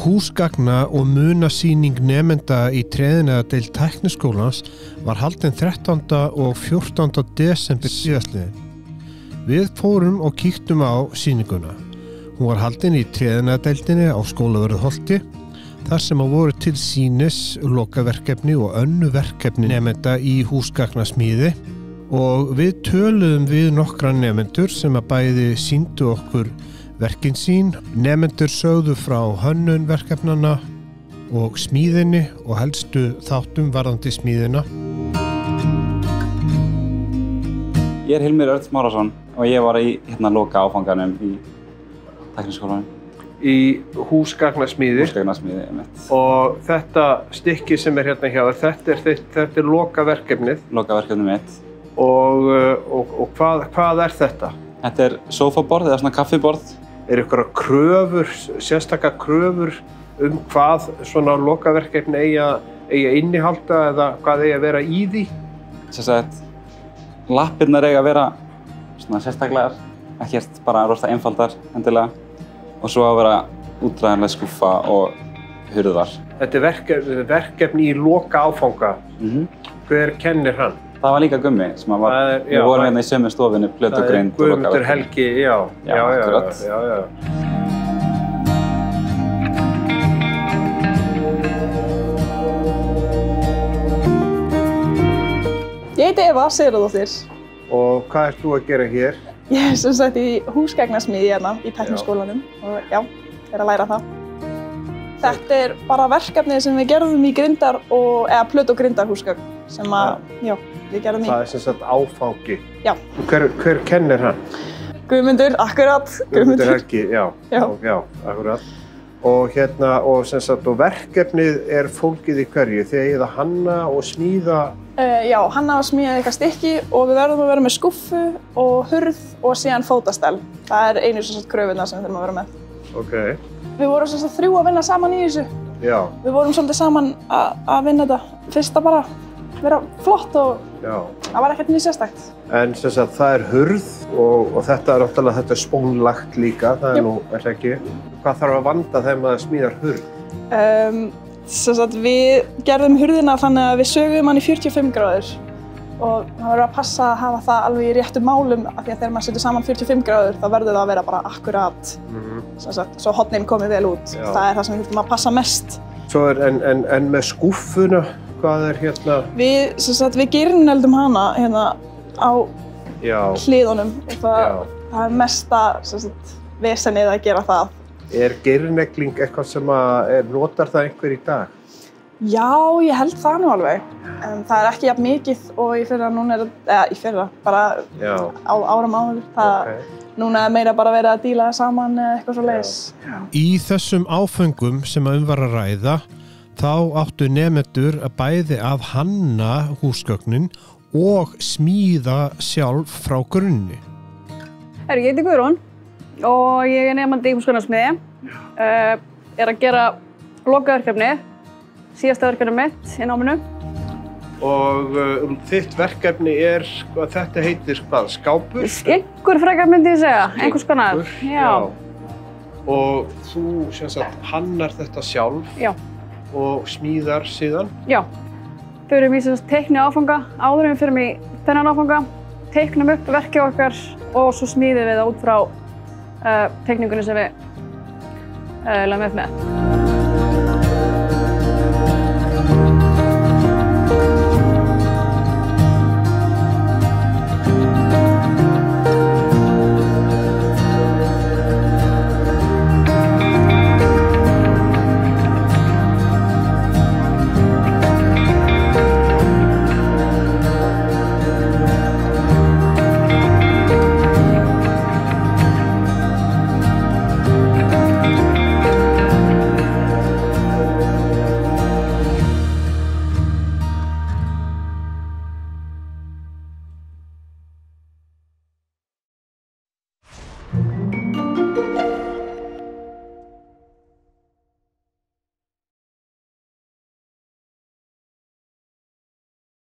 Húsgagna- og munasýning nemenda í tréiðnaðardeild Tækniskólans var haldin 13. og 14. desember síðastliðinn. Við fórum og kíktum á sýninguna. Hún var haldin í tréiðnaðardeildinni á Skólavörðuholti, þar sem voru til sýnis lokaverkefni og önnu verkefni nemenda í húsgagnasmíði og við töluðum við nokkra nemendur sem að bæði sýndu okkur verkin sín. Nemendur sögðu frá hönnun verkefnana og smíðinni og helstu þáttum varðandi smíðina. Ég Hilmir Örn Smárason og ég var í loka áfanganum í Tækniskólanum. Í húsgagnasmíði. Húsgagnasmíði, einmitt. Og þetta stykki sem er hérna hjá þér, þetta er lokaverkefnið. Lokaverkefnið mitt. Og hvað er þetta? Þetta er sófaborð eða svona kaffiborð. Er ykkur kröfur, sérstakar kröfur hvað svona lokaverkefni eigi að innihalda eða hvað eigi að vera í því? Sérstaklega, lappirnar eiga að vera svona sérstaklegar, ekkert bara rosa einfaldar endilega. Og svo að vera útræðanleg skúffa og hurðar. Þetta er verkefni í loka áfanga. Hver kennir hann? Það var líka Gummi sem við vorum hérna í sömu stofunni, plötugreind og lokaverkefni. Guðmundur Helgi, já, akkurat. Ég heiti Eva Sigurðardóttir. Og hvað ert þú að gera hér? Ég er sem sagt í húsgagnasmíði hérna í Tækniskólanum og já, er að læra það. Þetta er bara verkefnið sem við gerðum í grindar eða plötu- og grindarhúsgagn sem við gerðum í. Það er sem sagt áfangi. Já. Hver kennir hann? Guðmundur, akkurat. Guðmundur Helgi, já, akkurat. Og sem sagt, og verkefnið er fólgið í hverju? Þið eigið að hanna og smíða? Já, hanna og smíða eitthvað stykki og við verðum að vera með skúffu og hurð og síðan fótastell. Það er einu sem sagt kröfurnar sem við þurfum að vera með. Ok. Við vorum sem sagt 3 að vinna saman í þessu. Já. Við vorum svolítið saman að vinna þetta. Fyrst að bara vera flott og það var ekkert mjög sérstakt. En sem sagt, það er hurð og þetta er náttúrulega þetta spónlagt líka, það er nú, er það ekki? Hvað þarf að vanda þegar maður smíðar hurð? Sem sagt, við gerðum hurðina þannig að við söguðum hann í 45 gráður og það verður að passa að hafa það alveg í réttu málum af því að þegar maður setur saman 45 gráður þá verður það að vera bara akkurat. Sem sagt, svo hornin komið vel út. Það er það sem við þurfum að passa mest. Svo en með skúffuna, hvað er hérna? Við girneldum hana hérna á hliðunum. Það er mesta vesenið að gera það. Er girnegling eitthvað sem notar það einhver í dag? Já, ég held það nú alveg. En það er ekki jafn mikið og bara á árum áður. Núna er meira bara verið að díla saman eða eitthvað svoleiðis. Í þessum áföngum sem var að ræða, þá áttu nemendur að bæði að hanna húsgögnin og smíða sjálf frá grunni. Ég heiti Guðrún og ég er nemandi í húsgagnasmíði. Er að gera lokaverkefni, síðasta verkefni mitt í náminu. Og þitt verkefni þetta heitir hvað, skápur? Einhver frekar myndi ég segja, einhvers konar. Já. Og þú sem sagt hannar þetta sjálf og smíðar síðan? Já. Förum í teikni áfanga, áður en við förum í þennan áfanga, teiknum upp verkið okkar og svo smíðum við það út frá teikningunni sem við lögum upp með.